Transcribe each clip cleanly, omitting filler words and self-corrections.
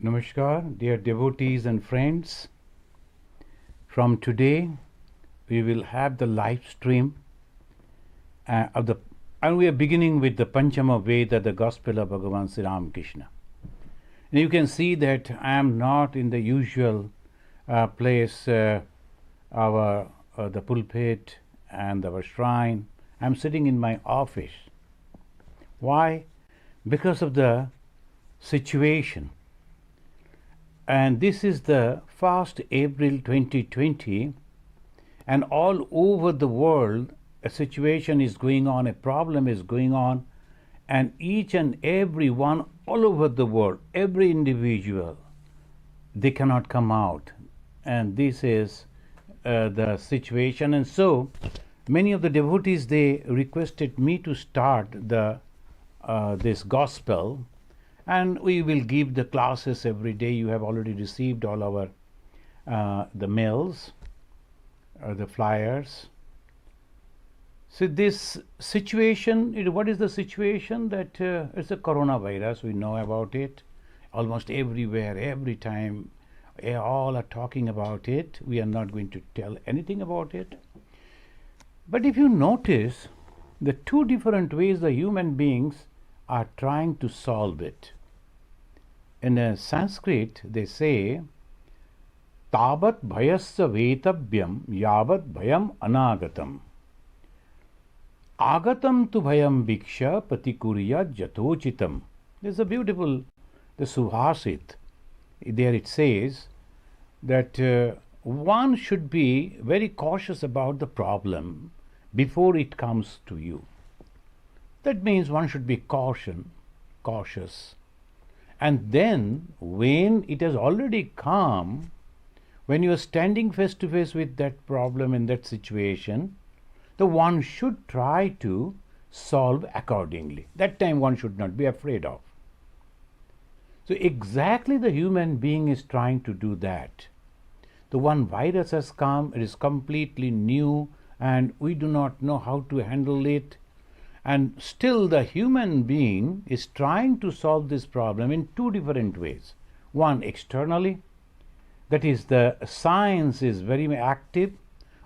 Namaskar, dear devotees and friends. From today, we will have the live stream and we are beginning with the PANCHAM VEDA, the Gospel of Bhagavan Sri Ramakrishna. And you can see that I am not in the usual place, the pulpit and our shrine. I am sitting in my office. Why? Because of the situation. And this is the 1st April 2020, and all over the world a situation is going on, a problem is going on, and each and every one all over the world, every individual, they cannot come out. And this is the situation. And so many of the devotees, they requested me to start this gospel, and we will give the classes every day. You have already received all our the mails, the flyers. So this situation, what is the situation? That it's a coronavirus. We know about it almost everywhere, every time. All are talking about it. We are not going to tell anything about it. But if you notice, the two different ways the human beings are trying to solve it. In Sanskrit, they say, Tabat bhayasya vetabhyam yavat bhayam anagatam. Agatam tu bhayam bhiksha patikurya jatochitam. There's a beautiful, the Subhasit. There it says that one should be very cautious about the problem before it comes to you. That means one should be cautious. And then when it has already come, when you are standing face to face with that problem in that situation, the one should try to solve accordingly. That time one should not be afraid of. So exactly the human being is trying to do that. The one virus has come, it is completely new, and we do not know how to handle it. And still the human being is trying to solve this problem in two different ways. One, externally, that is, the science is very active.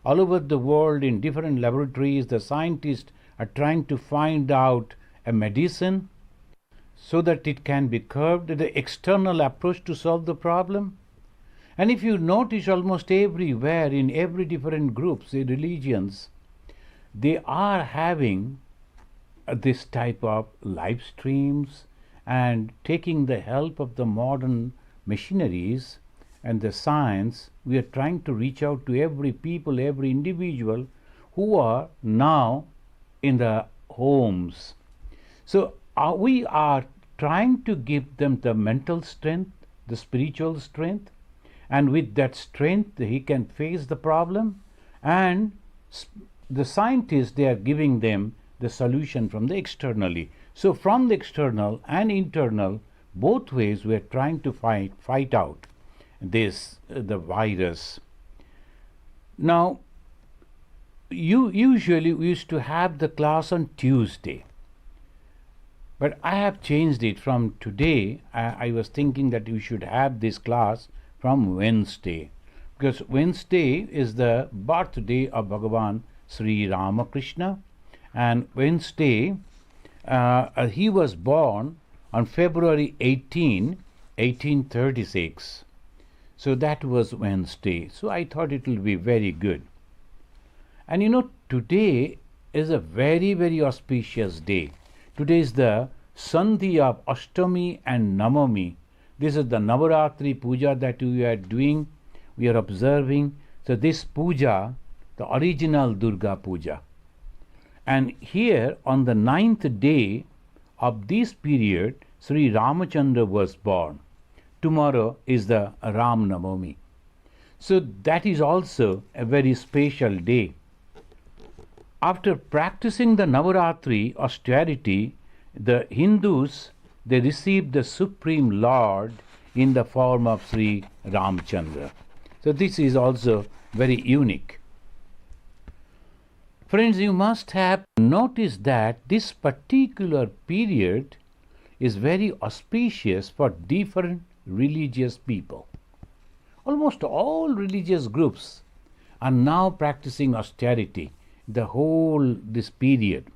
All over the world in different laboratories, the scientists are trying to find out a medicine so that it can be curbed, the external approach to solve the problem. And if you notice, almost everywhere, in every different groups, the religions, they are having this type of live streams and taking the help of the modern machineries and the science. We are trying to reach out to every people, every individual who are now in the homes. So we are trying to give them the mental strength, the spiritual strength, and with that strength he can face the problem, and the scientists, they are giving them the solution from the externally. So from the external and internal, both ways we are trying to fight out this the virus. Now, usually we used to have the class on Tuesday, but I have changed it from today. I was thinking that we should have this class from Wednesday, because Wednesday is the birthday of Bhagavan Sri Ramakrishna, and Wednesday he was born on February 18, 1836. So that was Wednesday. So I thought it will be very good. And you know, today is a very, very auspicious day. Today is the Sandhi of Ashtami and Namami. This is the Navaratri puja that we are doing, we are observing. So this puja, the original Durga puja. And here on the 9th day of this period, Sri Ramachandra was born. Tomorrow is the Ram Navami. So that is also a very special day. After practicing the Navaratri austerity, the Hindus, they received the Supreme Lord in the form of Sri Ramchandra. So this is also very unique. Friends, you must have noticed that this particular period is very auspicious for different religious people. Almost all religious groups are now practicing austerity the whole this period.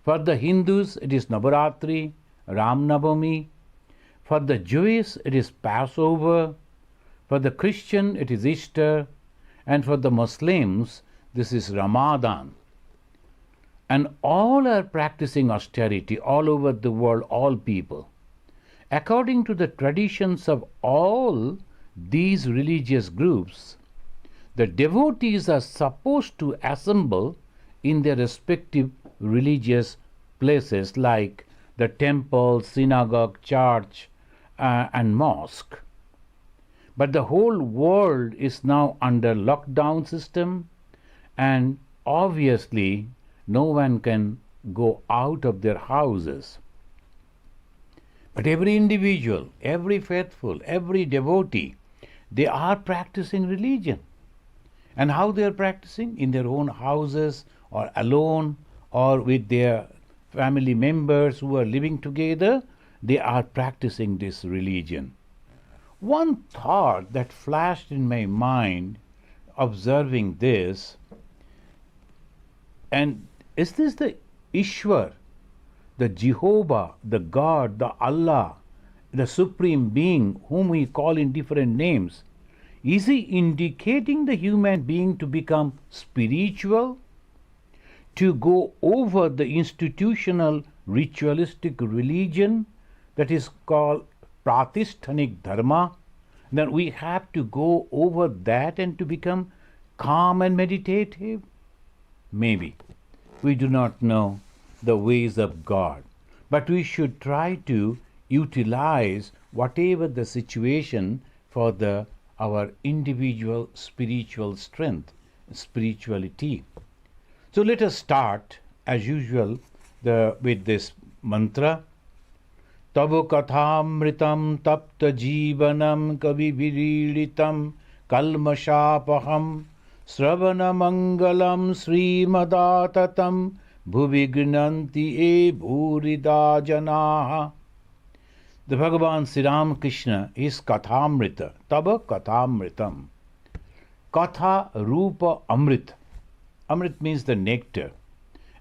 For the Hindus, it is Navaratri, Ram Navami. For the Jewish, it is Passover. For the Christian, it is Easter. And for the Muslims, this is Ramadan. And all are practicing austerity all over the world, all people. According to the traditions of all these religious groups, the devotees are supposed to assemble in their respective religious places like the temple, synagogue, church, and mosque. But the whole world is now under lockdown system, and obviously no one can go out of their houses. But every individual, every faithful, every devotee, they are practicing religion. And how they are practicing? In their own houses, or alone, or with their family members who are living together, they are practicing this religion. One thought that flashed in my mind observing this, and is this the Ishwar, the Jehovah, the God, the Allah, the Supreme Being, whom we call in different names? Is he indicating the human being to become spiritual, to go over the institutional ritualistic religion that is called Pratisthanic Dharma? Then we have to go over that and to become calm and meditative? Maybe. We do not know the ways of God, but we should try to utilize whatever the situation for our individual spiritual strength, spirituality. So let us start as usual with this mantra. Tavo kathamritam tapta jivanam kavivirilitam kalmashapaham sravana mangalam srimadatam bhuvignanti e bhurida janaha. The Bhagavan Sri Ramakrishna is Kathamrita, Taba Kathamritam. Katha Rupa Amrit. Amrit means the nectar.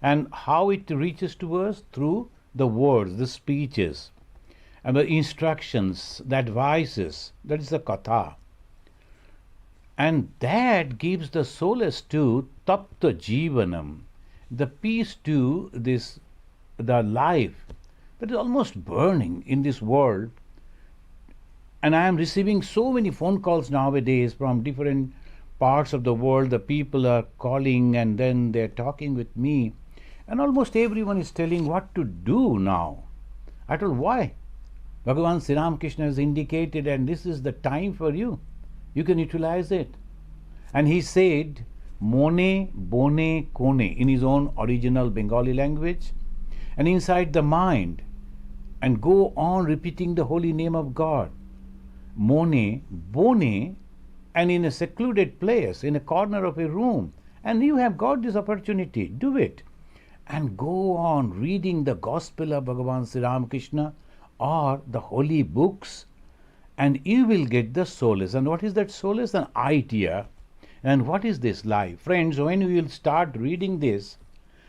And how it reaches to us? Through the words, the speeches, and the instructions, the advices. That is the Katha. And that gives the solace to Tapta Jivanam, the peace to the life that is almost burning in this world. And I am receiving so many phone calls nowadays from different parts of the world. The people are calling and then they're talking with me. And almost everyone is telling what to do now. I told, why? Bhagavan Sri Ramakrishna has indicated, and this is the time for you. You can utilize it. And he said, Mone, Bone, Kone, in his own original Bengali language, and inside the mind, and go on repeating the holy name of God. Mone, Bone, and in a secluded place, in a corner of a room, and you have got this opportunity, do it. And go on reading the Gospel of Bhagavan Sri Ramakrishna or the holy books, and you will get the solace. And what is that solace? An idea. And what is this life? Friends, when we will start reading this,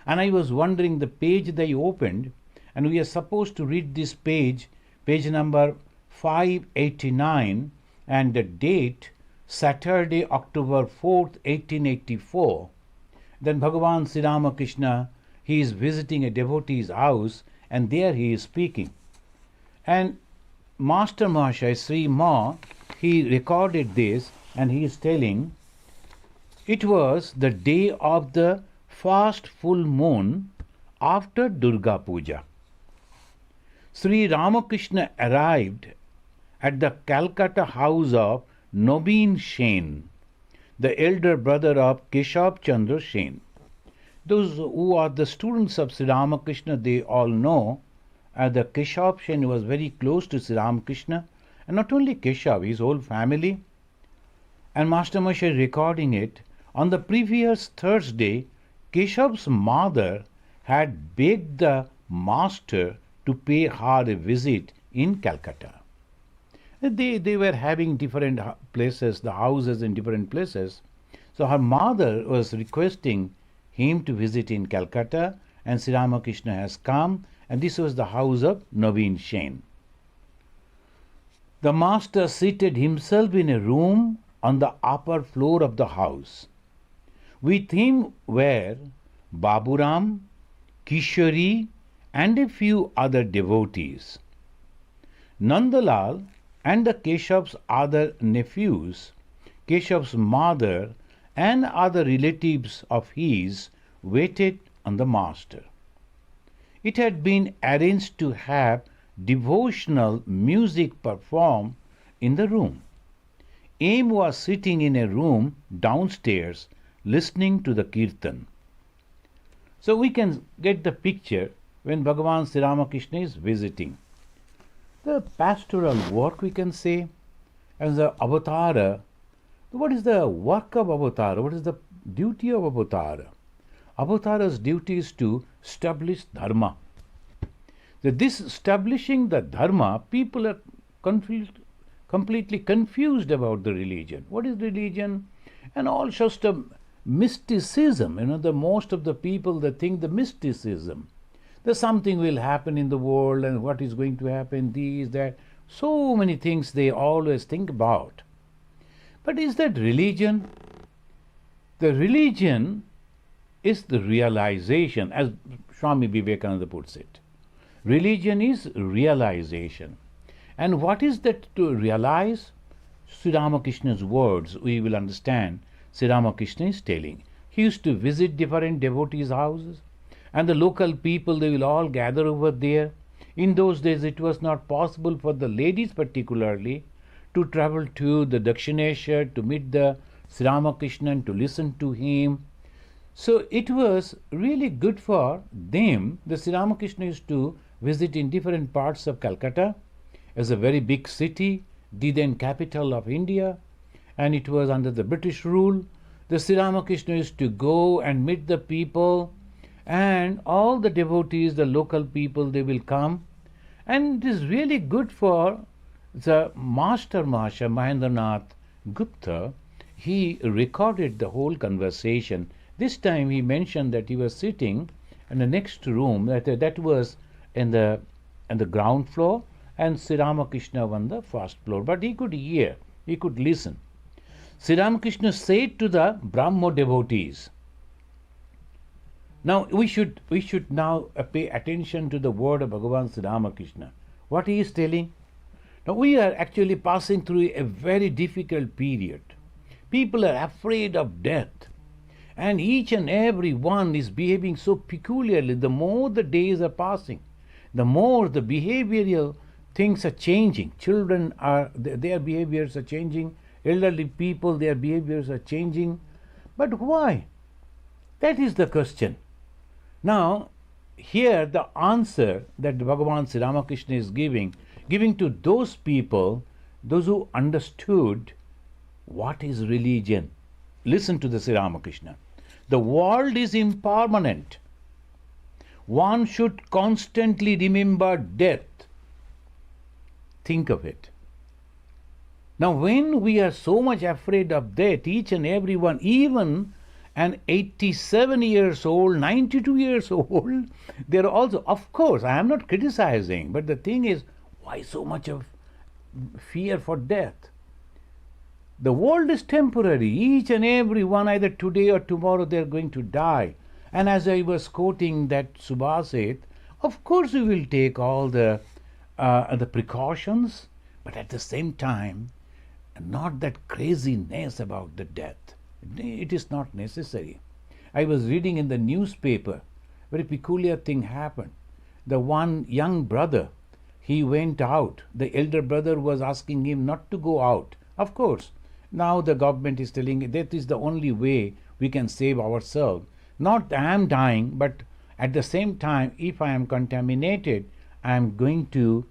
and I was wondering the page they opened, and we are supposed to read this page number 589, and the date Saturday, October 4th, 1884. Then Bhagavan Sri Ramakrishna, he is visiting a devotee's house, and there he is speaking. And Master Mahashaya Sri Ma, he recorded this, and he is telling, it was the day of the first full moon after Durga Puja. Sri Ramakrishna arrived at the Calcutta house of Nobin Sen, the elder brother of Keshav Chandra Sen. Those who are the students of Sri Ramakrishna, they all know that Keshav Sen was very close to Sri Ramakrishna, and not only Keshav, his whole family. And Master Mahashaya recording it, on the previous Thursday, Keshav's mother had begged the master to pay her a visit in Calcutta. They were having different places, the houses in different places. So her mother was requesting him to visit in Calcutta, and Sri Ramakrishna has come, and this was the house of Naveen Sen. The master seated himself in a room on the upper floor of the house. With him were Baburam, Kishori, and a few other devotees. Nandalal and the Keshav's other nephews, Keshav's mother, and other relatives of his waited on the master. It had been arranged to have devotional music performed in the room. M was sitting in a room downstairs listening to the kirtan. So we can get the picture when Bhagavan Sri Ramakrishna is visiting. The pastoral work, we can say, as the avatara. What is the work of avatara? What is the duty of avatara? Avatara's duty is to establish dharma. This establishing the dharma, people are completely confused about the religion. What is religion? And all sorts of mysticism. The most of the people, they think the mysticism. That something will happen in the world, and what is going to happen, these, that. So many things they always think about. But is that religion? The religion is the realization, as Swami Vivekananda puts it. Religion is realization. And what is that to realize? Sri Ramakrishna's words, we will understand. Sri Ramakrishna is telling. He used to visit different devotees' houses, and the local people, they will all gather over there. In those days, it was not possible for the ladies particularly to travel to the Dakshineshwar to meet the Sri Ramakrishna and to listen to him. So it was really good for them. The Sri Ramakrishna used to visit in different parts of Calcutta, as a very big city, the then capital of India, and it was under the British rule. The Sri Ramakrishna used to go and meet the people, and all the devotees, the local people, they will come. And it is really good for the Master Mahasaya Mahendranath Gupta. He recorded the whole conversation. This time he mentioned that he was sitting in the next room, that was in the ground floor, and Sri Ramakrishna on the first floor. But he could hear, he could listen. Sri Ramakrishna said to the Brahmo devotees. Now we should now pay attention to the word of Bhagavan Sri Ramakrishna. What he is telling? Now we are actually passing through a very difficult period. People are afraid of death, and each and every one is behaving so peculiarly. The more the days are passing, the more the behavioral things are changing. Children their behaviors are changing. Elderly people, their behaviors are changing. But why? That is the question. Now, here the answer that Bhagavan Sri Ramakrishna is giving to those people, those who understood what is religion. Listen to the Sri Ramakrishna. The world is impermanent. One should constantly remember death. Think of it. Now, when we are so much afraid of death, each and every one, even an 87 years old, 92 years old, they are also, of course, I am not criticizing, but the thing is, why so much of fear for death? The world is temporary. Each and every one, either today or tomorrow, they are going to die. And as I was quoting that Subhasit, of course we will take all the precautions, but at the same time, not that craziness about the death. It is not necessary. I was reading in the newspaper, very peculiar thing happened. The one young brother, he went out. The elder brother was asking him not to go out. Of course, now the government is telling that is the only way we can save ourselves. Not I am dying, but at the same time, if I am contaminated, I am going to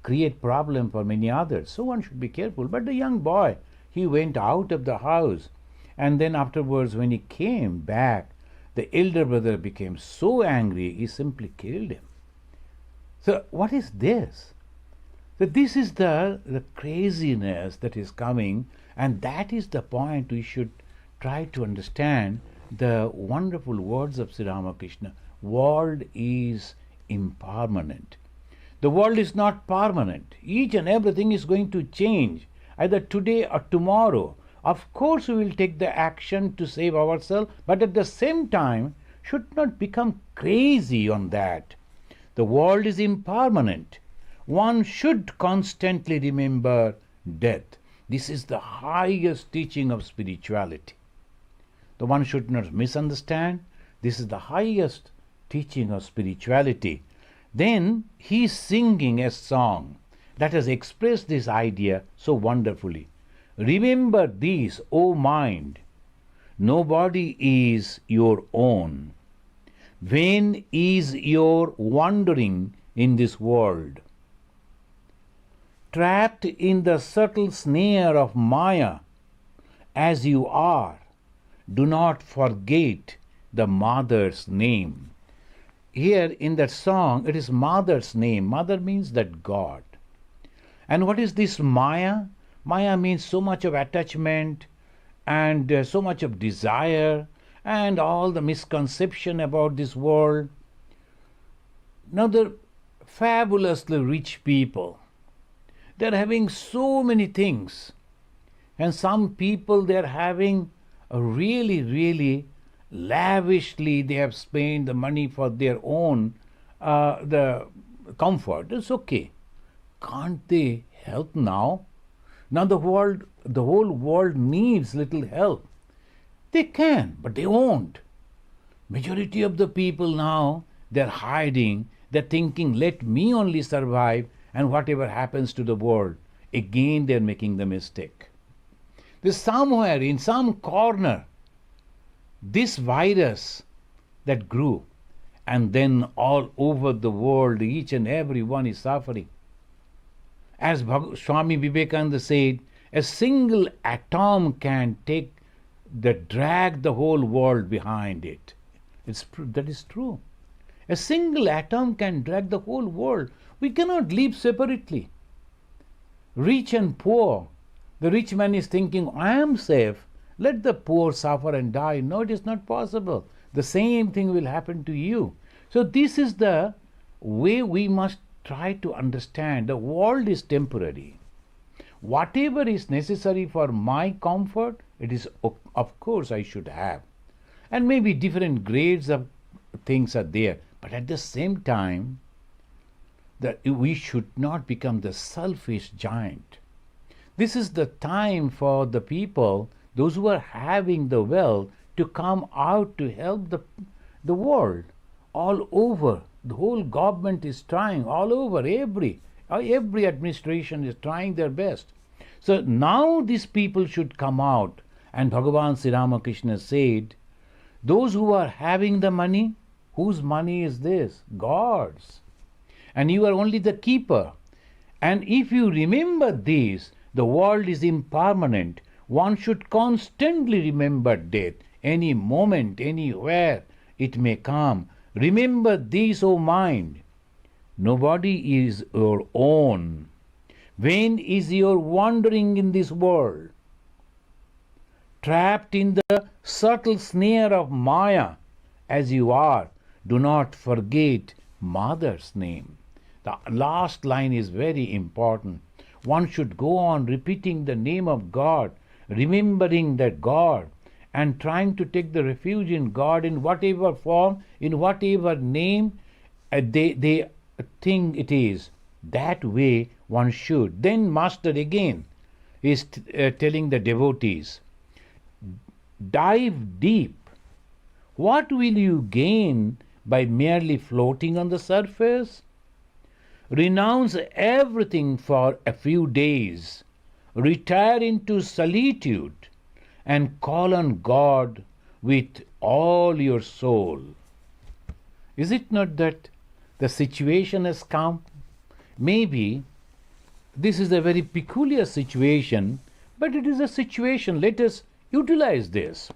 create problem for many others. So one should be careful. But the young boy, he went out of the house, and then afterwards when he came back, the elder brother became so angry, he simply killed him. So what is this? So this is the craziness that is coming, and that is the point we should try to understand the wonderful words of Sri Ramakrishna. World is impermanent. The world is not permanent. Each and everything is going to change, either today or tomorrow. Of course, we will take the action to save ourselves, but at the same time, should not become crazy on that. The world is impermanent. One should constantly remember death. This is the highest teaching of spirituality. The one should not misunderstand. This is the highest teaching of spirituality. Then he is singing a song that has expressed this idea so wonderfully. Remember this, O mind, nobody is your own. Vain is your wandering in this world. Trapped in the subtle snare of Maya, as you are, do not forget the mother's name. Here in that song, it is mother's name. Mother means that God. And what is this Maya? Maya means so much of attachment and so much of desire and all the misconception about this world. Now the fabulously rich people, they are having so many things, and some people they are having really lavishly. They have spent the money for their own the comfort. It's okay. Can't they help now? Now the whole world needs little help. They can, but they won't. Majority of the people now, they're hiding. They're thinking, let me only survive, and whatever happens to the world. Again, they're making the mistake. There's somewhere in some corner this virus that grew, and then all over the world, each and every one is suffering. As Swami Vivekananda said, a single atom can drag the whole world behind it. That is true. A single atom can drag the whole world. We cannot live separately. Rich and poor. The rich man is thinking, I am safe. Let the poor suffer and die. No, it is not possible. The same thing will happen to you. So this is the way we must try to understand. The world is temporary. Whatever is necessary for my comfort, it is of course I should have. And maybe different grades of things are there. But at the same time, that we should not become the selfish giant. This is the time for the people, those who are having the wealth, to come out to help the world. All over, the whole government is trying, all over, every administration is trying their best. So now these people should come out, and Bhagavan Sri Ramakrishna said, those who are having the money, whose money is this? God's. And you are only the keeper. And if you remember this, the world is impermanent. One should constantly remember death. Any moment, anywhere it may come. Remember this, O mind. Nobody is your own. Vain is your wandering in this world. Trapped in the subtle snare of Maya, as you are, do not forget Mother's name. The last line is very important. One should go on repeating the name of God, remembering that God, and trying to take the refuge in God in whatever form, in whatever name they think it is. That way one should. Then Master again is telling the devotees, dive deep. What will you gain by merely floating on the surface? Renounce everything for a few days. Retire into solitude and call on God with all your soul. Is it not that the situation has come? Maybe this is a very peculiar situation, but it is a situation. Let us utilize this.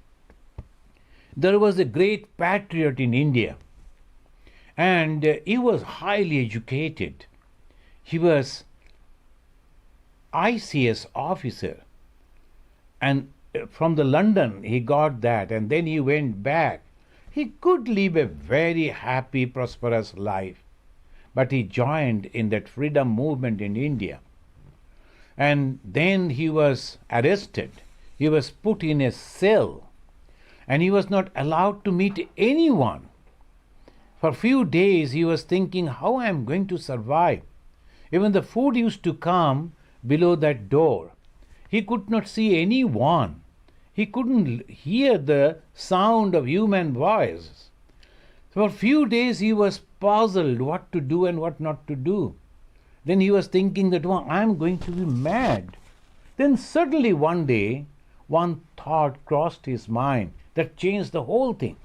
There was a great patriot in India, and he was highly educated. He was ICS officer. And from the London he got that, and then he went back. He could live a very happy, prosperous life. But he joined in that freedom movement in India. And then he was arrested. He was put in a cell. And he was not allowed to meet anyone. For a few days he was thinking, how I am going to survive. Even the food used to come below that door. He could not see anyone. He couldn't hear the sound of human voices. For a few days he was puzzled what to do and what not to do. Then he was thinking that, well, I am going to be mad. Then suddenly one day, one thought crossed his mind that changed the whole thing.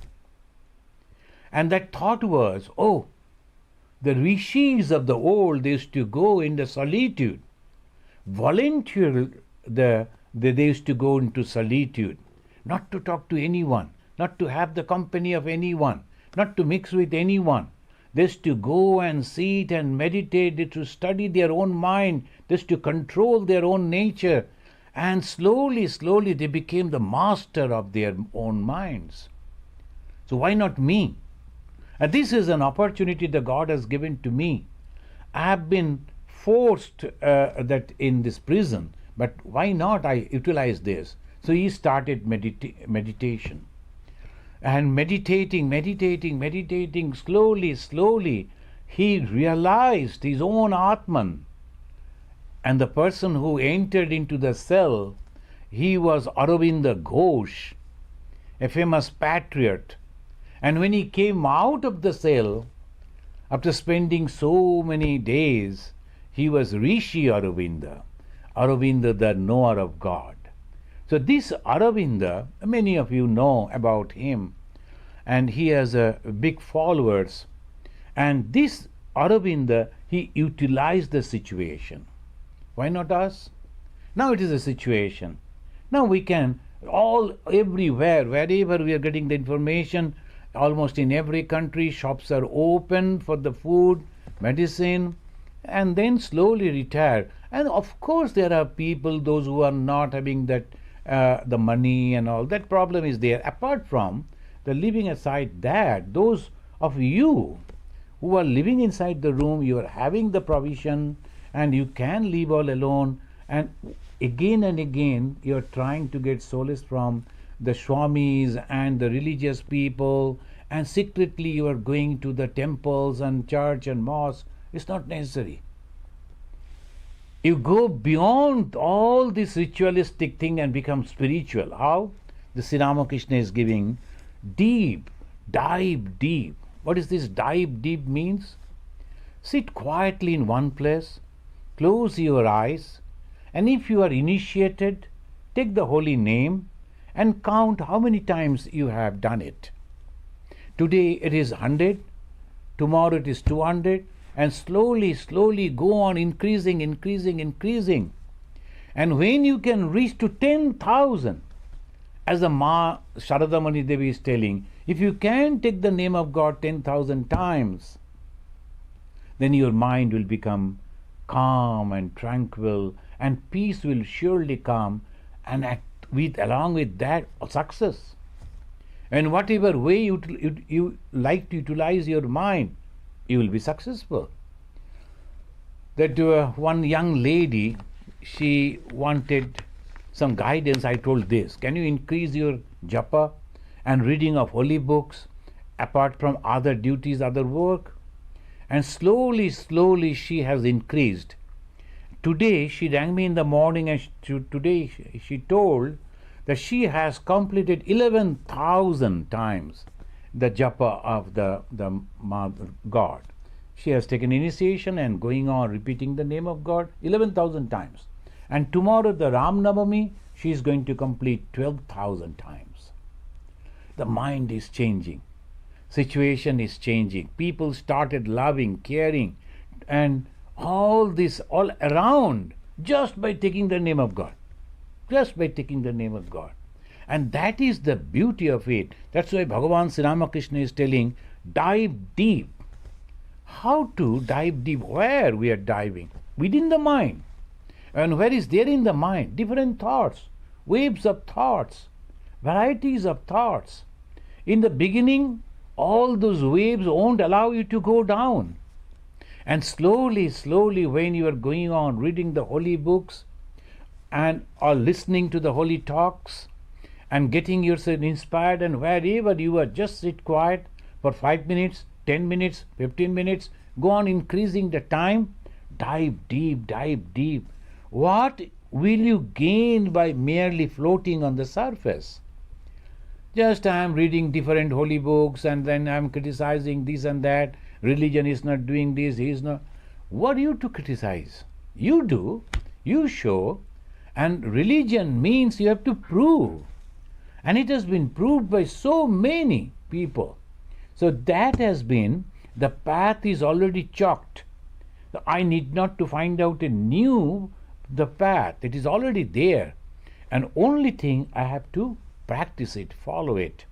And that thought was, oh, the rishis of the old, they used to go into solitude. They used to go into solitude, not to talk to anyone, not to have the company of anyone, not to mix with anyone. They used to go and sit and meditate, they used to study their own mind, they used to control their own nature, and slowly, slowly they became the master of their own minds. So why not me? And this is an opportunity that God has given to me. I have been forced that in this prison, but why not I utilize this? So he started meditation. And meditating, slowly, he realized his own Atman. And the person who entered into the cell, he was Aurobindo Ghosh, a famous patriot. And when he came out of the cell, after spending so many days, he was Rishi Aurobindo, Aurobindo the knower of God. So this Aurobindo, many of you know about him, and he has big followers. And this Aurobindo, he utilized the situation. Why not us? Now it is a situation. Now we can everywhere, wherever we are getting the information, almost in every country, shops are open for the food, medicine, and then slowly retire. And of course there are people, those who are not having that the money and all, that problem is there. Apart from the living aside that, those of you who are living inside the room, you are having the provision and you can live all alone, and again you are trying to get solace from the Swamis and the religious people, and secretly you are going to the temples and church and mosque. It's not necessary. You go beyond all this ritualistic thing and become spiritual. How? The Sri Ramakrishna is giving dive deep. What is this dive deep means? Sit quietly in one place, close your eyes, and if you are initiated, take the holy name and count how many times you have done it. Today it is 100, tomorrow it is 200, and slowly go on increasing. And when you can reach to 10,000, as the Sharada Mani Devi is telling, if you can take the name of God 10,000 times, then your mind will become calm and tranquil, and peace will surely come, and along with that, success. And whatever way you like to utilize your mind, you will be successful. That one young lady, she wanted some guidance. I told this, can you increase your japa and reading of holy books apart from other duties, other work? And slowly she has increased. Today she rang me in the morning, and today she told that she has completed 11,000 times the japa of the God. She has taken initiation and going on repeating the name of God 11,000 times. And tomorrow, the Ram Navami, she is going to complete 12,000 times. The mind is changing. Situation is changing. People started loving, caring, and all this all around just by taking the name of God. Just by taking the name of God. And that is the beauty of it. That's why Bhagavan Sri Ramakrishna is telling, dive deep. How to dive deep? Where we are diving? Within the mind. And where is there in the mind? Different thoughts, waves of thoughts, varieties of thoughts. In the beginning, all those waves won't allow you to go down. And slowly, slowly, when you are going on reading the holy books and or listening to the holy talks and getting yourself inspired, and wherever you are, just sit quiet for 5 minutes, 10 minutes, 15 minutes, go on increasing the time, dive deep, dive deep. What will you gain by merely floating on the surface? Just I am reading different holy books and then I am criticizing this and that. Religion is not doing this, he is not. What are you to criticize? You do, you show, and religion means you have to prove. And it has been proved by so many people. So that has been, the path is already chalked. I need not to find out a new the path. It is already there. And only thing I have to practice it, follow it.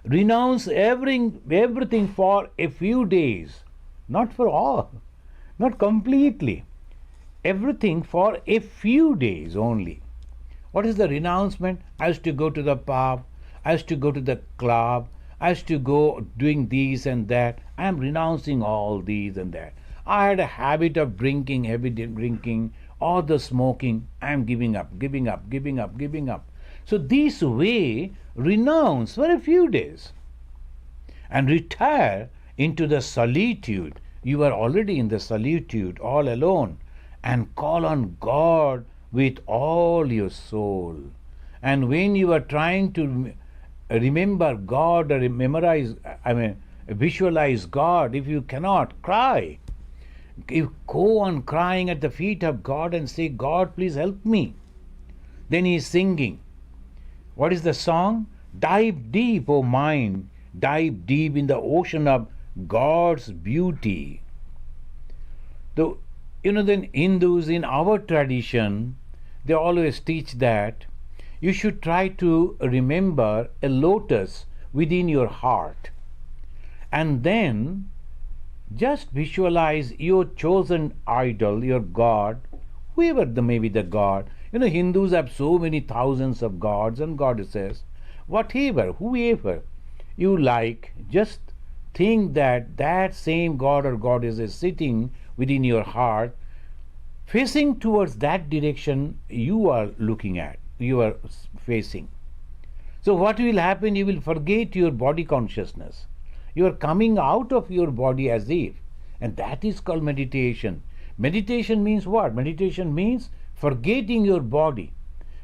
Renounce everything for a few days, not for all, not completely. Everything for a few days only. What is the renouncement? I used to go to the pub, I used to go to the club, I used to go doing this and that. I am renouncing all these and that. I had a habit of drinking, heavy drinking, or the smoking. I am giving up, giving up, giving up, giving up. So this way, renounce for a few days and retire into the solitude. You are already in the solitude, all alone, and call on God with all your soul. And when you are trying to remember God or visualize God, if you cannot, cry. You go on crying at the feet of God and say, God, please help me. Then he is singing. What is the song? Dive deep, O mind, dive deep in the ocean of God's beauty. Then Hindus in our tradition, they always teach that you should try to remember a lotus within your heart. And then just visualize your chosen idol, your God, whoever may be the God. Hindus have so many thousands of gods and goddesses. Whatever, whoever you like, just think that that same God or goddess is sitting within your heart, facing towards that direction you are looking at, you are facing. So what will happen? You will forget your body consciousness. You are coming out of your body as if, and that is called meditation. Meditation means what? Meditation means forgetting your body,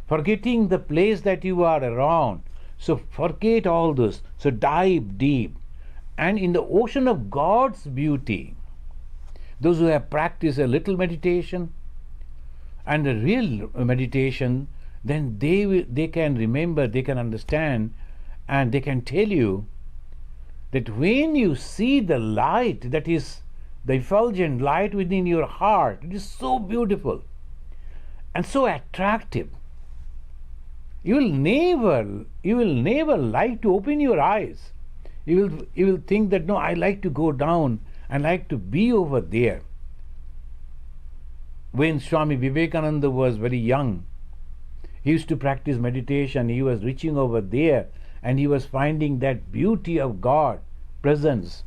forgetting the place that you are around. So forget all this. So dive deep. And in the ocean of God's beauty, those who have practiced a little meditation and a real meditation, then they can remember, they can understand, and they can tell you that when you see the light, that is the effulgent light within your heart, it is so beautiful and so attractive. You will never like to open your eyes. You will think that, no, I like to go down, I like to be over there. When Swami Vivekananda was very young, he used to practice meditation. He was reaching over there and he was finding that beauty of God presence.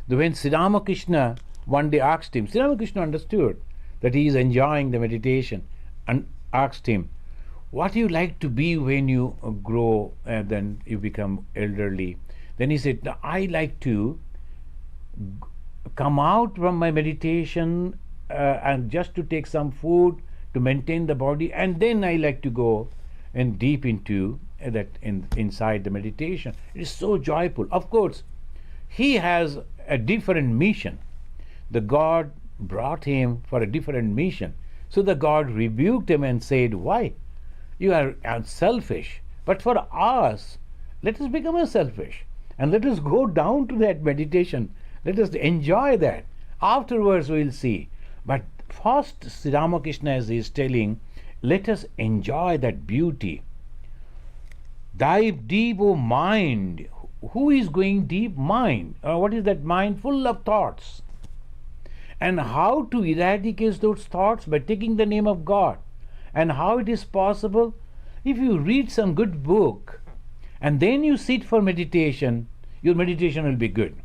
When Sri Ramakrishna one day asked him, Sri Ramakrishna understood that he is enjoying the meditation and asked him, what do you like to be when you grow and then you become elderly? Then he said, I like to come out from my meditation and just to take some food to maintain the body, and then I like to go and deep into that inside the meditation. It is so joyful. Of course, he has a different mission. The God brought him for a different mission. So the God rebuked him and said, why? You are selfish. But for us, let us become unselfish and let us go down to that meditation. Let us enjoy that. Afterwards we will see. But first, Sri Ramakrishna is telling, let us enjoy that beauty. Dive deep, O mind. Who is going deep? Mind. What is that mind? Full of thoughts. And how to eradicate those thoughts? By taking the name of God. And how it is possible? If you read some good book and then you sit for meditation, your meditation will be good.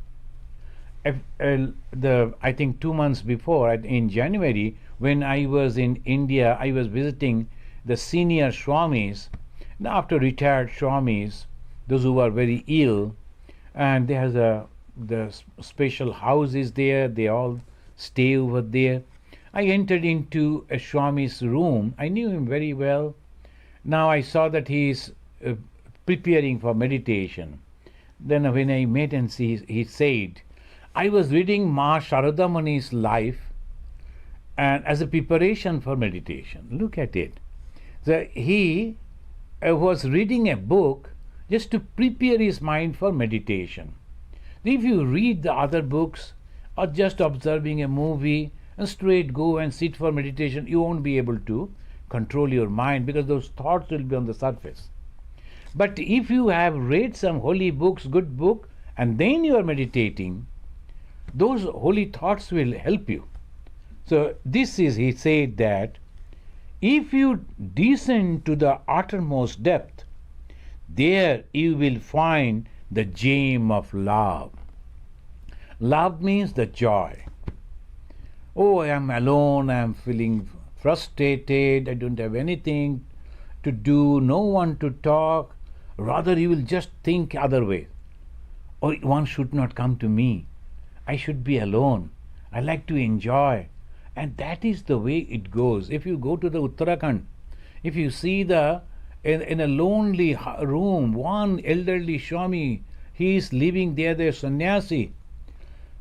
I think 2 months before, in January, when I was in India, I was visiting the senior Swamis, after retired Swamis, those who are very ill, and there has the special houses there, they all stay over there. I entered into a Swami's room. I knew him very well. Now I saw that he is preparing for meditation. Then when I met and he said, I was reading Ma Sharada Muni's life and as a preparation for meditation. Look at it. So he was reading a book just to prepare his mind for meditation. If you read the other books or just observing a movie and straight go and sit for meditation, you won't be able to control your mind because those thoughts will be on the surface. But if you have read some holy books, good book, and then you are meditating, those holy thoughts will help you. So this is, he said that if you descend to the uttermost depth, there you will find the gem of love. Love means the joy. Oh, I am alone, I am feeling frustrated, I don't have anything to do, no one to talk. Rather, you will just think other way. Oh, one should not come to me. I should be alone. I like to enjoy. And that is the way it goes. If you go to the Uttarakhand, if you see in a lonely room, one elderly Swami, he is living there, the sannyasi.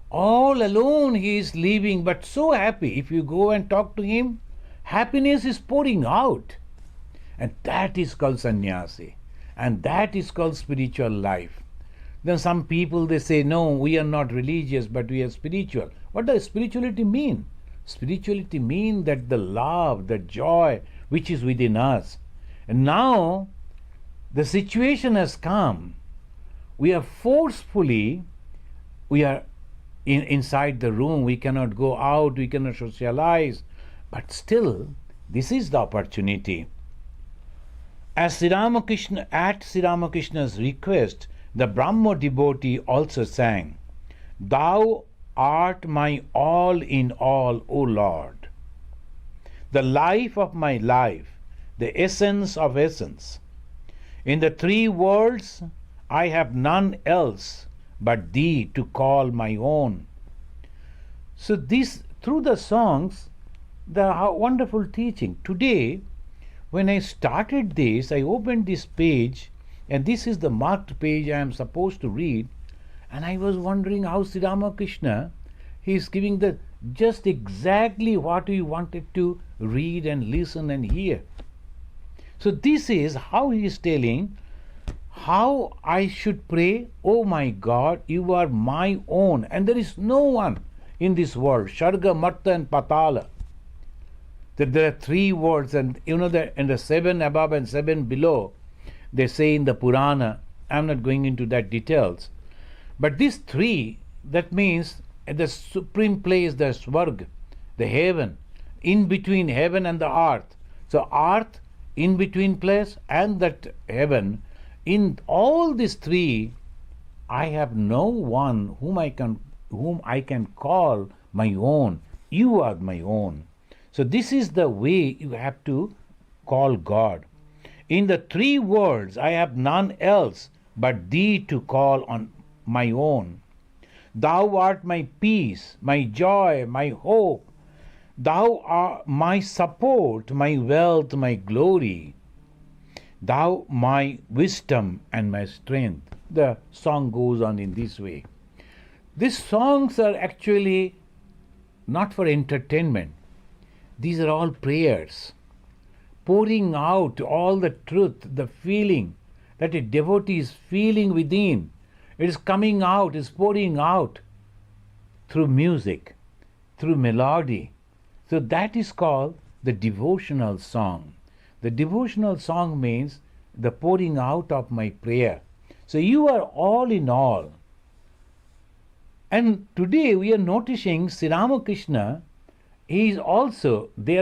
All alone he is living, but so happy. If you go and talk to him, happiness is pouring out. And that is called sannyasi. And that is called spiritual life. Then some people, they say, no, we are not religious, but we are spiritual. What does spirituality mean? Spirituality means that the love, the joy which is within us. And now the situation has come. We are inside the room, we cannot go out, we cannot socialize. But still, this is the opportunity. At Sri Ramakrishna's request, the Brahmo devotee also sang, Thou art my all in all, O Lord. The life of my life, the essence of essence. In the three worlds, I have none else but thee to call my own. So this, through the songs, the wonderful teaching. Today, when I started this, I opened this page, and this is the marked page I am supposed to read, and I was wondering how Sri Ramakrishna, he is giving just exactly what we wanted to read and listen and hear. So this is how he is telling how I should pray. Oh my God, you are my own, and there is no one in this world, Sharga, Marta and Patala. That there are three words, and you know that in the 7 above and 7 below, they say in the Purana, I'm not going into that details, but these three, that means at the supreme place, the Swarg, the heaven, in between heaven and the earth. So earth, in between place, and that heaven, in all these three, I have no one whom I can call my own. You are my own. So this is the way you have to call God. In the three words, I have none else but thee to call on my own. Thou art my peace, my joy, my hope. Thou art my support, my wealth, my glory. Thou my wisdom and my strength. The song goes on in this way. These songs are actually not for entertainment. These are all prayers, pouring out all the truth, the feeling that a devotee is feeling within. It is coming out, is pouring out through music, through melody. So that is called the devotional song. The devotional song means the pouring out of my prayer. So you are all in all. And today we are noticing Sri Ramakrishna, they are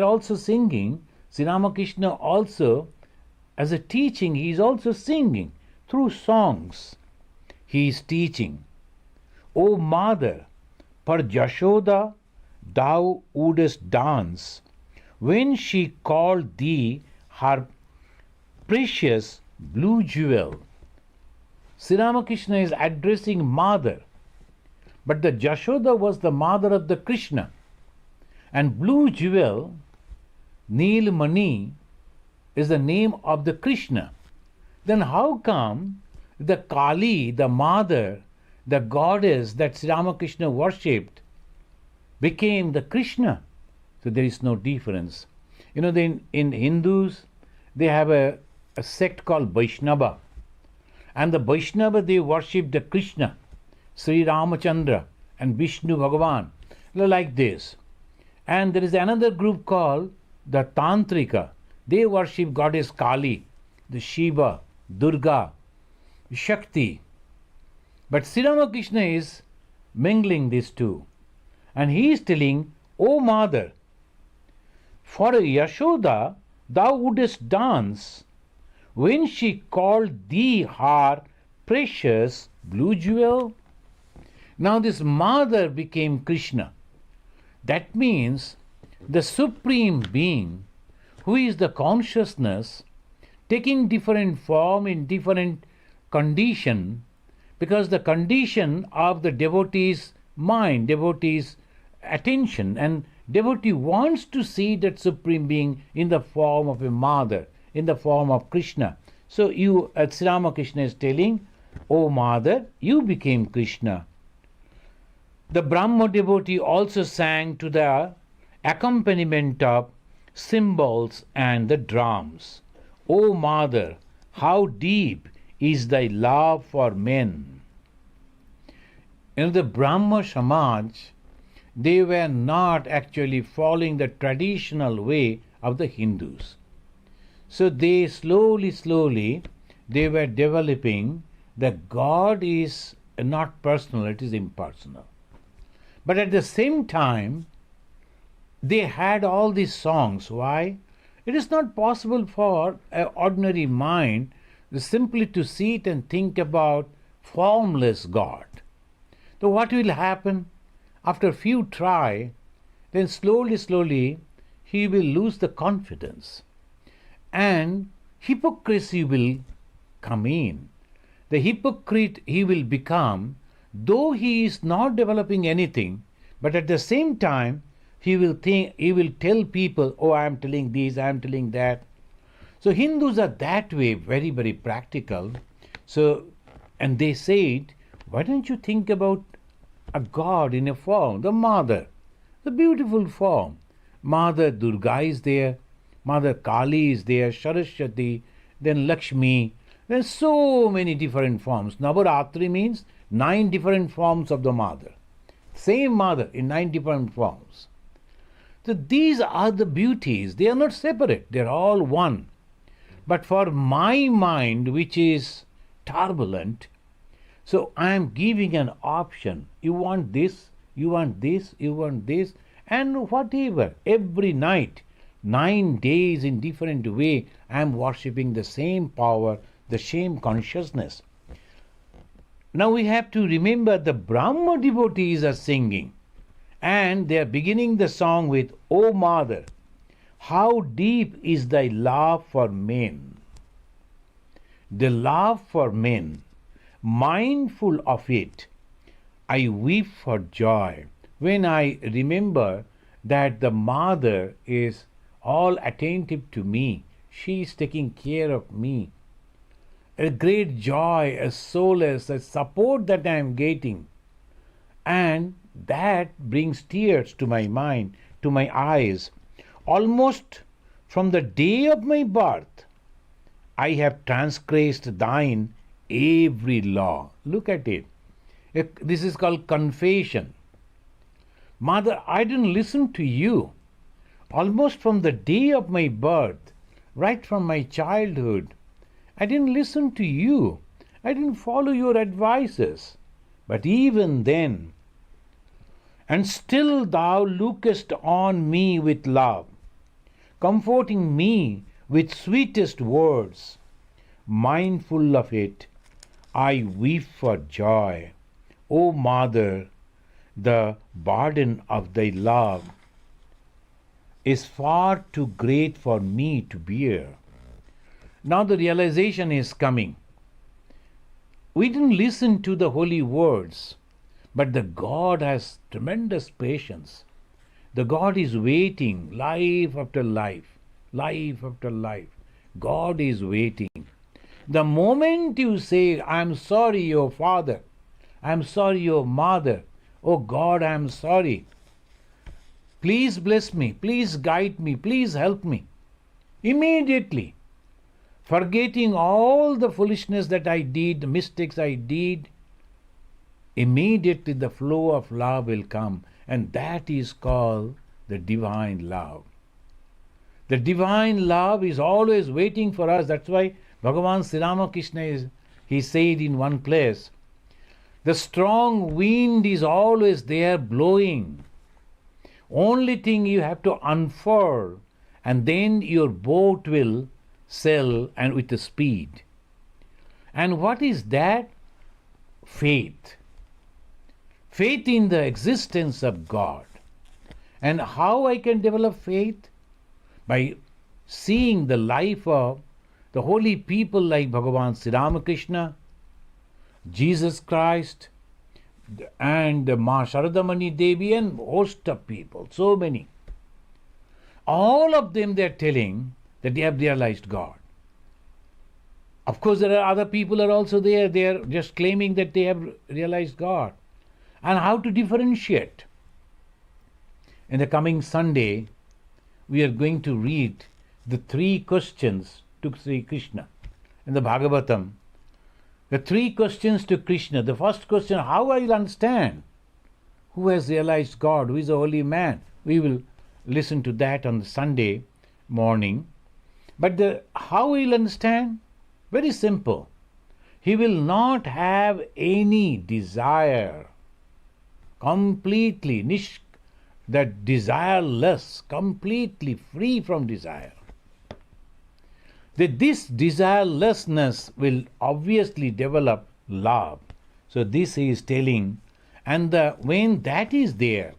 also singing. Sri Ramakrishna also, as a teaching, he is also singing through songs. He is teaching. O mother, per Jashoda thou wouldest dance, when she called thee her precious blue jewel. Sri Ramakrishna is addressing mother, but the Jashoda was the mother of the Krishna. And blue jewel, Neel Mani, is the name of the Krishna. Then how come the Kali, the mother, the goddess that Sri Ramakrishna worshipped, became the Krishna? So there is no difference. You know, in Hindus, they have a sect called Vaishnava. And the Vaishnava, they worship the Krishna, Sri Ramachandra and Vishnu Bhagavan, like this. And there is another group called the Tantrika. They worship goddess Kali, the Shiva, Durga, Shakti. But Sri Ramakrishna is mingling these two. And he is telling, O mother, for Yashoda thou wouldest dance, when she called thee her precious blue jewel. Now this mother became Krishna. That means the Supreme Being, who is the consciousness, taking different form in different condition, because the condition of the devotee's mind, devotee's attention, and devotee wants to see that Supreme Being in the form of a mother, in the form of Krishna. So Sri Ramakrishna is telling, O mother, you became Krishna. The Brahma devotee also sang to the accompaniment of cymbals and the drums. O mother, how deep is thy love for men. In the Brahma Samaj, they were not actually following the traditional way of the Hindus. So they slowly, they were developing that God is not personal, it is impersonal. But at the same time, they had all these songs. Why? It is not possible for an ordinary mind simply to sit and think about formless God. So what will happen? After a few try, then slowly, he will lose the confidence. And hypocrisy will come in. The hypocrite he will become, though he is not developing anything, but at the same time, he will tell people, oh, I am telling this, I am telling that. So Hindus are that way, very, very practical. So, and they said, why don't you think about a God in a form, the mother, the beautiful form. Mother Durga is there, Mother Kali is there, Saraswati, then Lakshmi. There's so many different forms. Navaratri means 9 different forms of the mother. Same mother in 9 different forms. So these are the beauties. They are not separate. They are all one. But for my mind, which is turbulent, so I am giving an option. You want this, you want this, you want this, and whatever. Every night, 9 days in different way, I am worshipping the same power, the same consciousness. Now we have to remember the Brahma devotees are singing, and they are beginning the song with, O Mother, how deep is thy love for men. The love for men, mindful of it, I weep for joy when I remember that the mother is all attentive to me. She is taking care of me. A great joy, a solace, a support that I am getting. And that brings tears to my mind, to my eyes. Almost from the day of my birth, I have transgressed thine every law. Look at it. This is called confession. Mother, I didn't listen to you. Almost from the day of my birth, right from my childhood, I didn't listen to you. I didn't follow your advices. But even then, And still thou lookest on me with love, comforting me with sweetest words. Mindful of it, I weep for joy. O Mother, the burden of thy love is far too great for me to bear. Now the realization is coming. We didn't listen to the holy words, but the God has tremendous patience. The God is waiting life after life, life after life. God is waiting. The moment you say, I'm sorry, your father, I'm sorry, your mother, oh God, I'm sorry, please bless me, please guide me, please help me, immediately, forgetting all the foolishness that I did, the mistakes I did, immediately the flow of love will come, and that is called the divine love. The divine love is always waiting for us. That's why Bhagavan Sri Ramakrishna he said in one place, the strong wind is always there blowing. Only thing you have to unfurl, and then your boat will sail and with the speed. And what is that? Faith. Faith in the existence of God. And how I can develop faith? By seeing the life of the holy people like Bhagavan Sri Ramakrishna, Jesus Christ, and Ma Sharadamani Devi, and host of people, so many. All of them they are telling that they have realized God. Of course, there are other people are also there. They are just claiming that they have realized God. And how to differentiate? In the coming Sunday, we are going to read the 3 questions to Sri Krishna in the Bhagavatam. The 3 questions to Krishna. The first question, how I will understand who has realized God, who is a holy man. We will listen to that on the Sunday morning. But how he will understand? Very simple. He will not have any desire, completely that desireless, completely free from desire. That this desirelessness will obviously develop love. So this he is telling, and when that is there,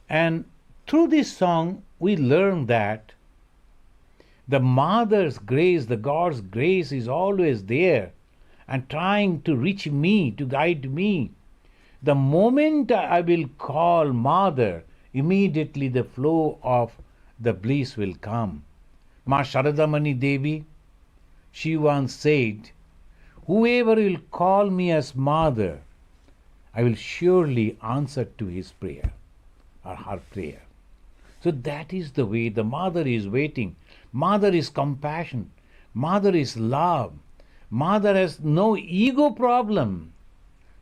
and through this song we learn that the Mother's grace, the God's grace is always there and trying to reach me, to guide me. The moment I will call Mother, immediately the flow of the bliss will come. Ma Sharadamani Devi, she once said, whoever will call me as Mother, I will surely answer to his prayer or her prayer. So that is the way the Mother is waiting. Mother is compassion. Mother is love. Mother has no ego problem.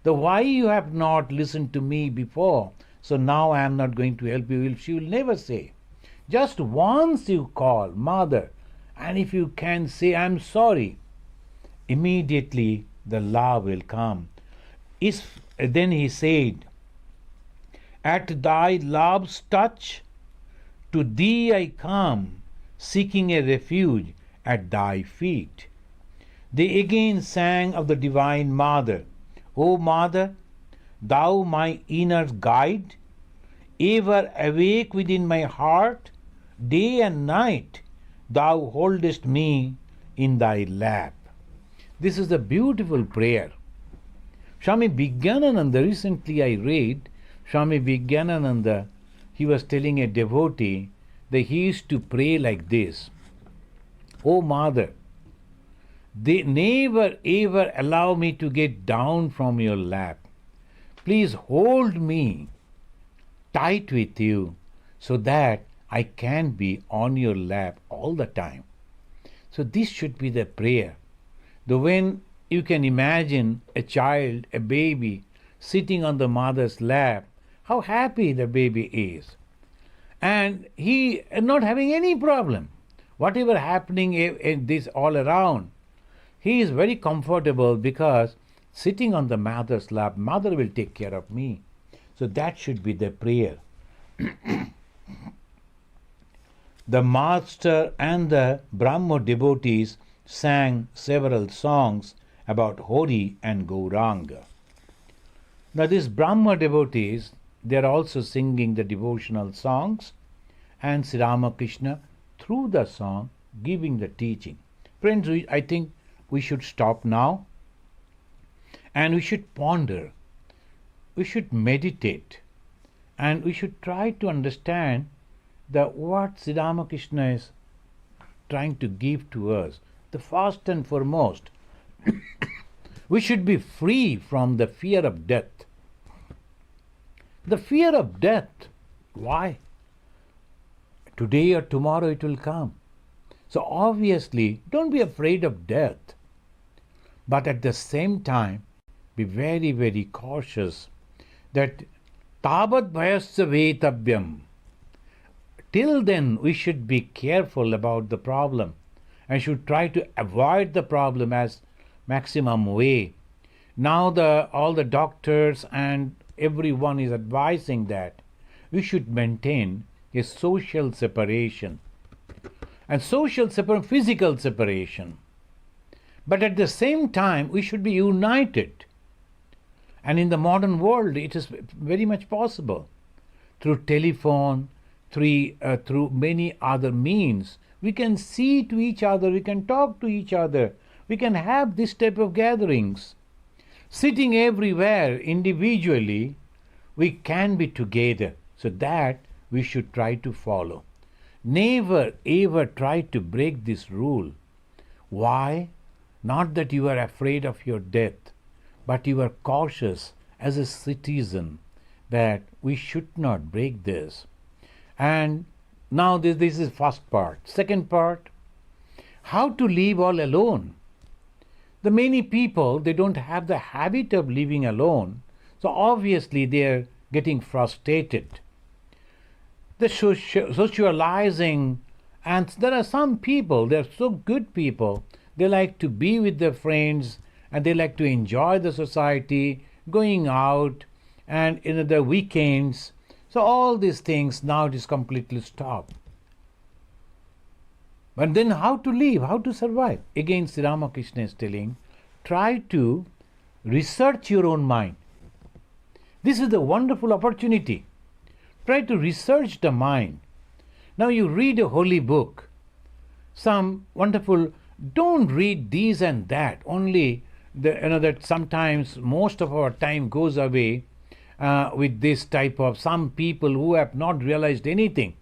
The why you have not listened to me before, so now I am not going to help you, she will never say. Just once you call Mother, and if you can say, I am sorry, immediately the love will come. Then he said, at thy love's touch, to thee I come, seeking a refuge at thy feet. They again sang of the Divine Mother. O Mother, thou my inner guide, ever awake within my heart, day and night, thou holdest me in thy lap. This is a beautiful prayer. Swami Vivekananda, recently I read, Swami Vivekananda, he was telling a devotee that he used to pray like this. O Mother, they never ever allow me to get down from your lap. Please hold me tight with you so that I can be on your lap all the time. So this should be the prayer. When you can imagine a child, a baby, sitting on the mother's lap, how happy the baby is. And he is not having any problem. Whatever happening in this all around, he is very comfortable because sitting on the mother's lap, mother will take care of me. So that should be the prayer. The master and the Brahmo devotees sang several songs about Hori and Gauranga. Now these Brahma devotees, they are also singing the devotional songs, and Sri Ramakrishna, through the song, giving the teaching. Friends, I think we should stop now, and we should ponder, we should meditate, and we should try to understand what Sri Ramakrishna is trying to give to us. The first and foremost, we should be free from the fear of death. The fear of death. Why? Today or tomorrow it will come. So obviously, don't be afraid of death. But at the same time, be very, very cautious that tavat bhayasya vetavyam. Till then, we should be careful about the problem and should try to avoid the problem as maximum way. Now all the doctors and everyone is advising that we should maintain a social separation. And physical separation. But at the same time, we should be united. And in the modern world, it is very much possible. Through telephone, through many other means, we can see to each other, we can talk to each other, we can have this type of gatherings. Sitting everywhere individually, we can be together. So that we should try to follow. Never ever try to break this rule. Why? Not that you are afraid of your death, but you are cautious as a citizen that we should not break this. And now this is first part. Second part, how to live all alone. The many people, they don't have the habit of living alone, so obviously they are getting frustrated. The socializing, and there are some people, they are so good people, they like to be with their friends and they like to enjoy the society, going out and in the weekends. So all these things now it is completely stopped. But then how to live, how to survive? Again, Sri Ramakrishna is telling, try to research your own mind. This is the wonderful opportunity. Try to research the mind. Now you read a holy book, some wonderful, don't read these and that, only that sometimes most of our time goes away with this type of some people who have not realized anything.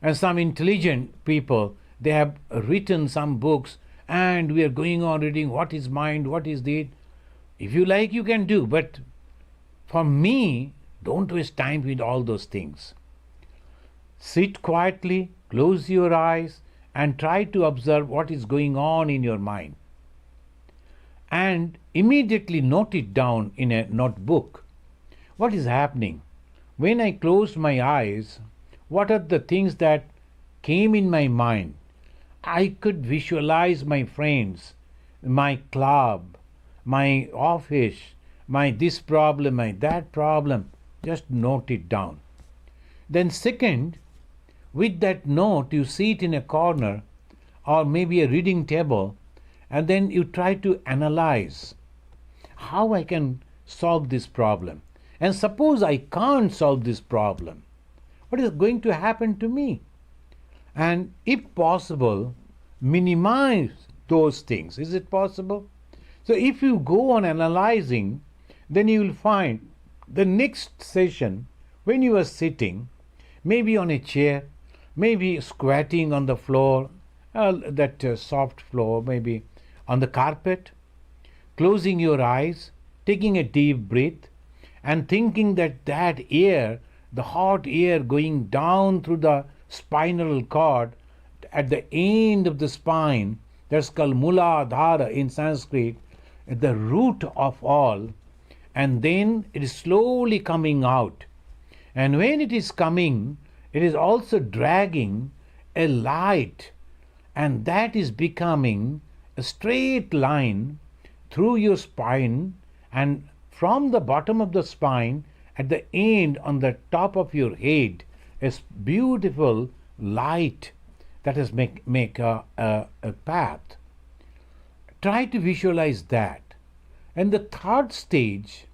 And some intelligent people, they have written some books and we are going on reading what is mind, what is deed. If you like, you can do. But for me, don't waste time with all those things. Sit quietly, close your eyes and try to observe what is going on in your mind. And immediately note it down in a notebook. What is happening? When I closed my eyes, what are the things that came in my mind? I could visualize my friends, my club, my office, my this problem, my that problem. Just note it down. Then second, with that note, you see it in a corner or maybe a reading table, and then you try to analyze how I can solve this problem. And suppose I can't solve this problem, what is going to happen to me? And if possible, minimize those things. Is it possible? So if you go on analyzing, then you will find the next session, when you are sitting, maybe on a chair, maybe squatting on the floor, soft floor, maybe on the carpet, closing your eyes, taking a deep breath, and thinking that air, the hot air going down through the spinal cord at the end of the spine, that's called Muladhara in Sanskrit, at the root of all, and then it is slowly coming out. And when it is coming, it is also dragging a light, and that is becoming a straight line through your spine, and from the bottom of the spine at the end, on the top of your head, a beautiful light that has make a path. Try to visualize that. And the third stage,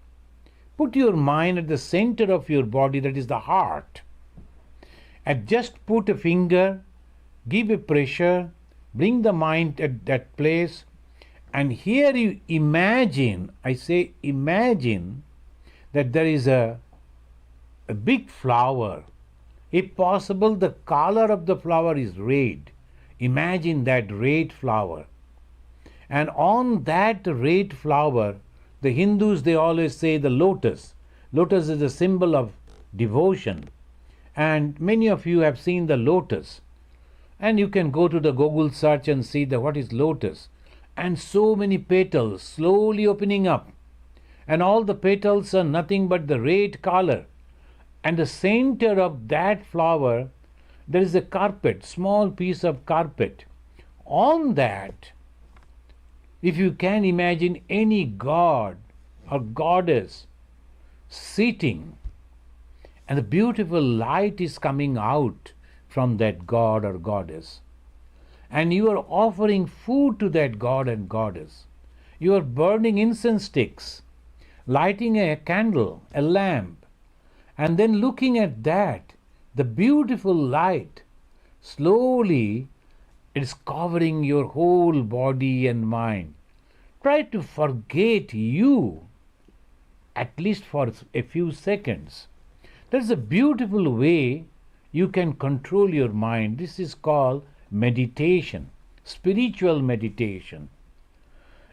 put your mind at the center of your body, that is the heart. And just put a finger, give a pressure, bring the mind at that place, and here you imagine, I say imagine, that there is a big flower. If possible, the color of the flower is red. Imagine that red flower. And on that red flower, the Hindus, they always say the lotus. Lotus is a symbol of devotion. And many of you have seen the lotus. And you can go to the Google search and see what is lotus. And so many petals slowly opening up. And all the petals are nothing but the red color. And the center of that flower, there is a carpet, small piece of carpet. On that, if you can imagine any god or goddess sitting, and the beautiful light is coming out from that god or goddess, and you are offering food to that god and goddess, you are burning incense sticks, lighting a candle, a lamp, and then looking at that, the beautiful light, slowly it is covering your whole body and mind. Try to forget you, at least for a few seconds. There is a beautiful way you can control your mind. This is called meditation, spiritual meditation.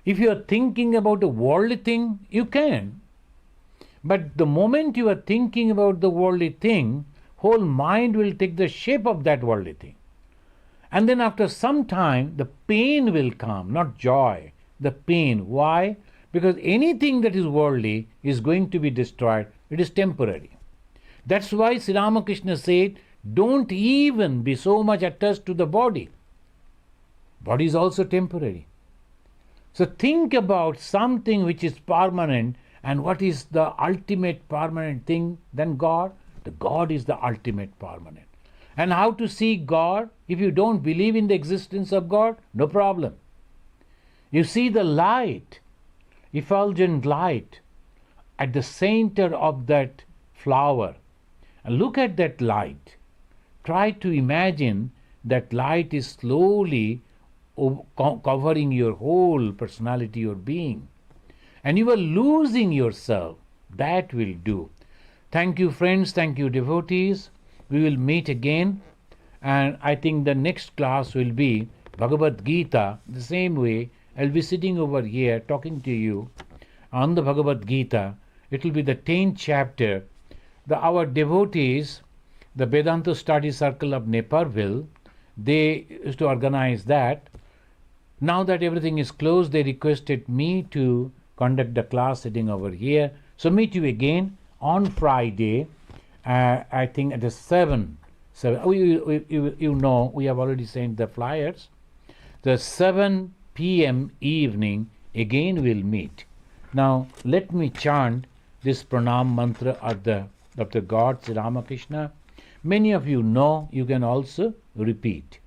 If you are thinking about a worldly thing, you can. But the moment you are thinking about the worldly thing, whole mind will take the shape of that worldly thing. And then after some time, the pain will come, not joy, the pain. Why? Because anything that is worldly is going to be destroyed. It is temporary. That's why Sri Ramakrishna said, don't even be so much attached to the body. Body is also temporary. So think about something which is permanent. And what is the ultimate permanent thing than God? The God is the ultimate permanent. And how to see God? If you don't believe in the existence of God, no problem. You see the light, effulgent light, at the center of that flower. And look at that light. Try to imagine that light is slowly covering your whole personality, your being. And you are losing yourself. That will do. Thank you, friends. Thank you, devotees. We will meet again. And I think the next class will be Bhagavad Gita. The same way, I'll be sitting over here talking to you on the Bhagavad Gita. It will be the 10th chapter. Our devotees, the Vedanta Study Circle of Naperville, they used to organize that. Now that everything is closed, they requested me to conduct the class sitting over here. So meet you again on Friday, I think at the 7. You know, we have already sent the flyers. The 7 p.m. evening, again we'll meet. Now, let me chant this pranam mantra of the God, Sri Ramakrishna. Many of you know, you can also repeat.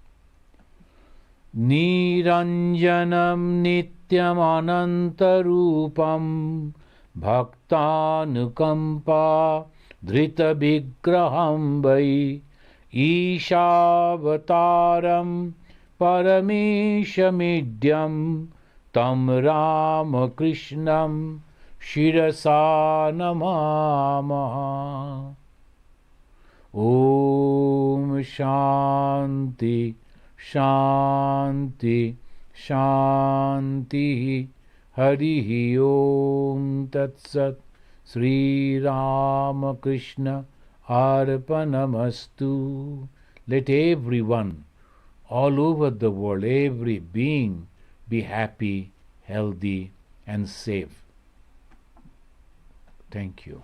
Niranjanam nityam anantarupam bhaktanukampa dhrita vigraham vai Ishavataram parameshamidyam tam Ramakrishnam shirasa namamaha. Om Shanti Shanti Shanti Harihi Om Tat Sat Sri Ramakrishna Arpanamastu. Let everyone all over the world, every being, be happy, healthy, and safe. Thank you.